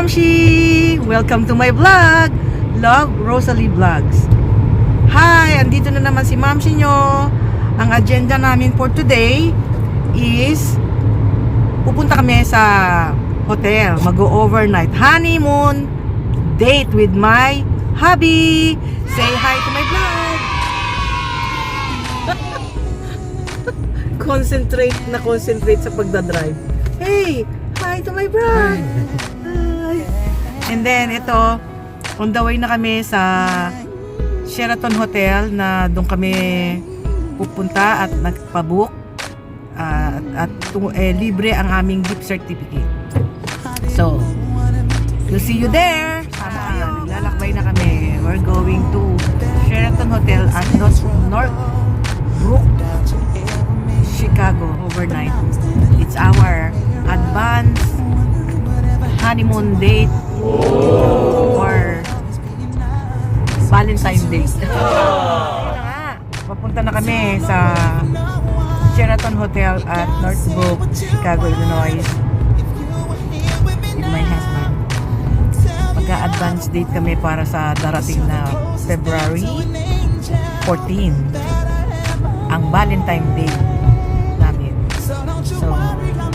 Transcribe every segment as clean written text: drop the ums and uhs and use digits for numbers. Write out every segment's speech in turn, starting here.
Mamshi! Welcome to my vlog! Love Rosalie Vlogs. Hi! Andito na naman si Mamshi nyo. Ang agenda namin for today is pupunta kami sa hotel. Mag-overnight honeymoon date with my hubby. Say hi to my vlog! Concentrate sa pagdadrive. Hey! Hi to my vlog! Hi! And then, ito, on the way na kami sa Sheraton Hotel na doon kami pupunta at nagpabook at libre ang aming gift certificate. So, we'll see you there! Sama kayo, naglalakbay na kami. We're going to Sheraton Hotel at Northbrook, Chicago overnight. It's our advance honeymoon date or Valentine date. Papunta na kami sa Sheraton Hotel at Northbrook, Chicago, Illinois with my husband. Magka-advance date kami para sa darating na February 14 ang Valentine date namin. So,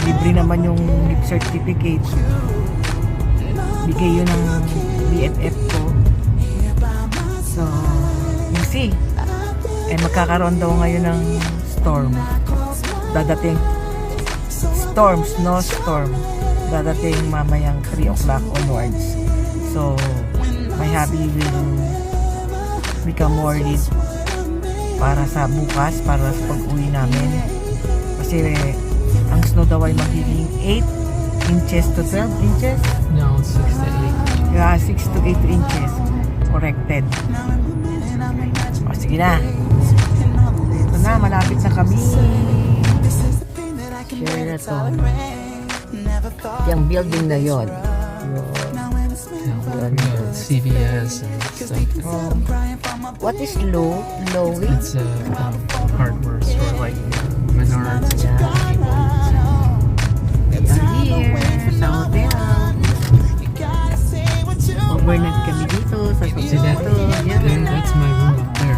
libre naman yung gift certificate. Bigay yun ng BFF ko. So, we'll see. Magkakaroon daw ngayon ng storm. Dadating snowstorm. Dadating mamayang 3 o'clock onwards. So, my hubby will become worried para sa bukas, para sa pag-uwi namin. Kasi ang snow daw ay magiging 8 inches to 12 inches? No, 6 to 8. Yeah, 6 to 8 inches. Corrected. O, sige na. Ito na, malapit na kami. Sheraton. Yung building na yon. CVS and stuff. What is Lowy? It's a hardware store like Menards. Here, sa hotel. Overnight kami dito sa See that? yeah. That's my room up there.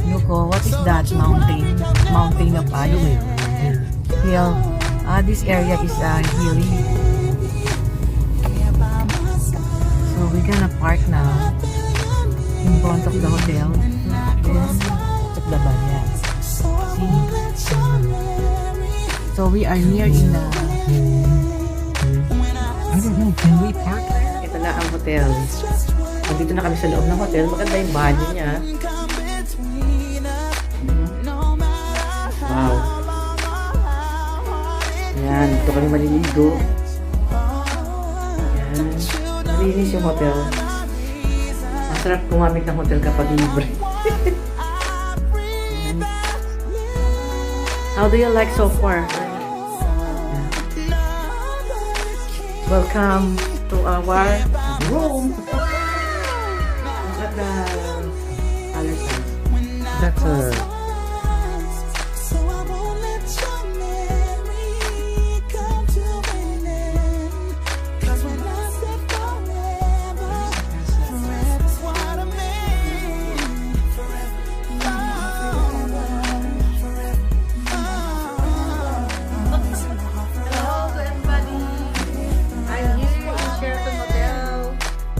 Nuko, what is that mountain? Mountain of ice. Hill. This area is hilly. So we're gonna park now in front of the hotel. Then, at the banya. See? So we are near in the... I don't know, can we park there? Ito na ang hotel. Nandito na kami sa loob ng hotel. Maganda yung banyo niya. Wow. Ayan, dito kami maliligo. Ayan. Malinis yung hotel. Masarap kumamit ng hotel kapag libre. How do you like so far? Welcome to our room. Look at the other side. That's a...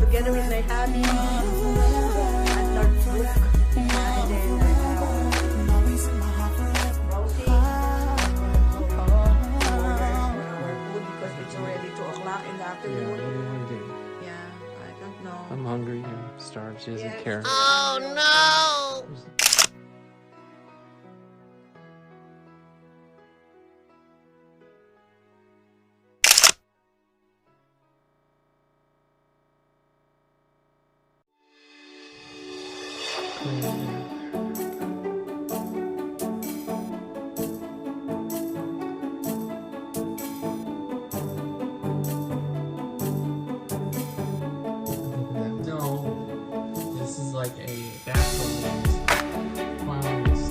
Together with my hubby at Northbrook, and then Rosie, because it's already 2 o'clock in the Yeah, afternoon. what do you want to do? Yeah, I don't know. I'm hungry and starved. She doesn't care. Oh no! No, this is like a bathroom. Clowns.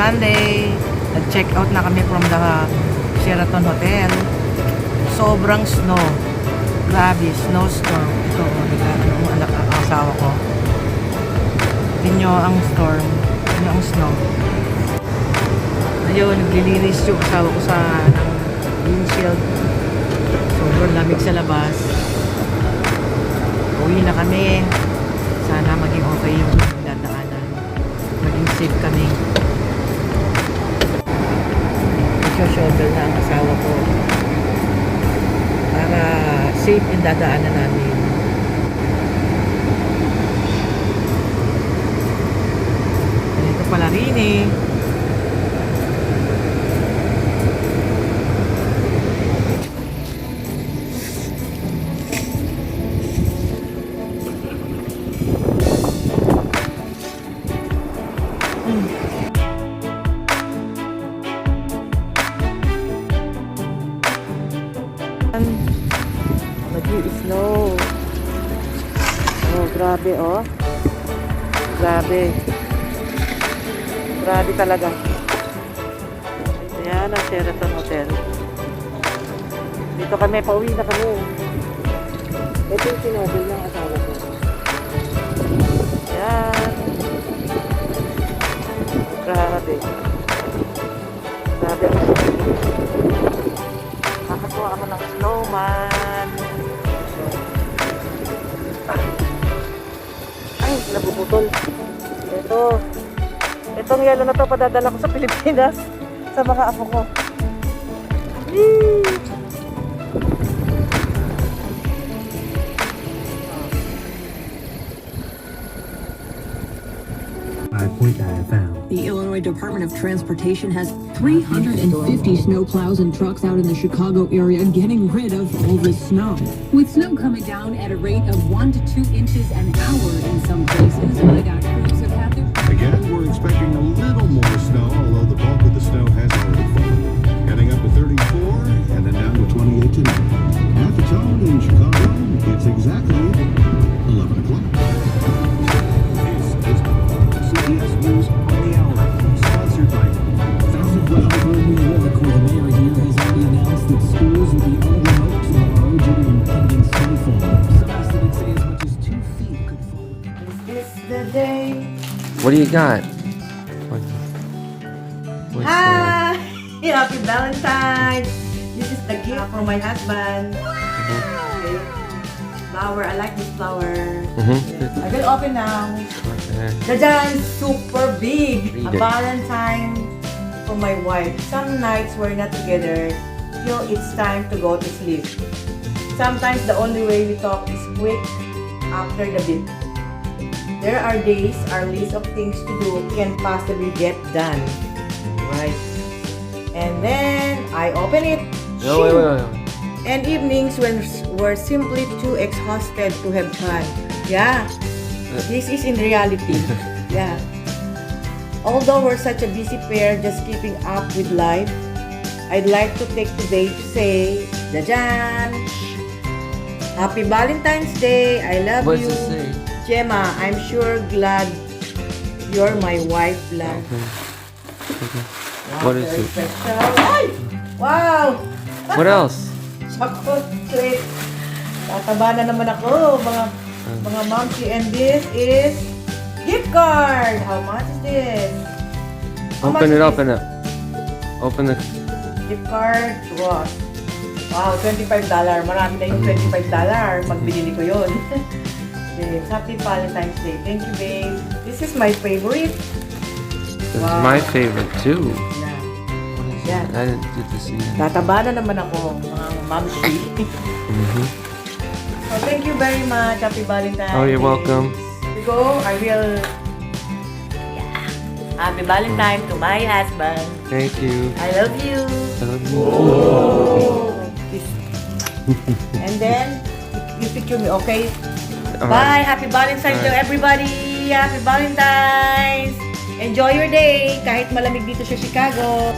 Sunday, nag-check out na kami from the Sheraton Hotel. Sobrang snow. Grabe, snowstorm. Ito, ang anak ang asawa ko. Tingnan nyo ang storm. Tingnan ang snow. Ayun, naglilinis yung asawa ko sa windshield. Sobrang lamig sa labas. Uwi na kami. Sana maging okay yung dadaanan. Maging safe kami. Shoulder na ang asawa ko para safe yung dadaanan namin. Ito pala rin eh. Nag-i-snow. Oh, grabe oh. Grabe. Grabe talaga. Ayan ang Sheraton Hotel. Dito kami, pauwi na kami. Ito yung sinobel ng asawa ko. Ayan. Grabe. Grabe. Nakatuwa ako ng snowman. Ay, nabubutol. Itong yelo na to padadala ko sa Pilipinas sa mga apo ko. Yee! The Illinois Department of Transportation has 350 snowplows and trucks out in the Chicago area getting rid of all this snow. With snow coming down at a rate of 1 to 2 inches an hour in some places, IDOT crews have had their... Again, we're expecting a little more snow, although the bulk of the snow has already fallen. Heading up to 34 and then down to 28 tonight. At the tone in Chicago, it's exactly 11 o'clock. This is CBS News on the Hour, sponsored by Over in New York, where the mayor here has already announced that schools will be all remote tomorrow due to impending snowfall. Some estimates say as much as 2 feet could fall. This is the day. What do you got? What's Hi! Happy Valentine! This is the gift from my husband. Okay. Flower, I like this flower. I will open now. Jajan, super big. Read A it. Valentine for my wife. Some nights we're not together till it's time to go to sleep. Sometimes the only way we talk is quick after the bed. There are days our list of things to do can possibly get done. Right? And then I open it. No, wait. And evenings when we're simply too exhausted to have fun. Yeah. This is in reality. Yeah. Although we're such a busy pair just keeping up with life, I'd like to take today to say, Jajan! Happy Valentine's Day! I love What's you. it say? Gemma, I'm sure glad you're my wife, love. Okay. Wow, What is very it? special. Ay! Wow! What else? Chocolate. Tataba na naman ako, mga momsy. And this is gift card. How much is this? How much Open is it, this? open it. Open the... Gift card. Wow, $25. Marami na yung $25. Pag binili ko yun. Yes, happy Valentine's Day. Thank you, babe. This is my favorite. This Wow. is my favorite too. Yeah. What is Yeah. it? I didn't get to see it. Tataba na naman ako, mga momsy. So, thank you very much. Happy Valentine's. Oh, you're welcome. We go. I will... Yeah. Happy Valentine to my husband. Thank you. I love you. I love you. Kiss. And then, you picture me, okay? All Bye. right. Happy Valentine's to Alright. everybody. Happy Valentine's. Enjoy your day. Kahit malamig dito sa Chicago.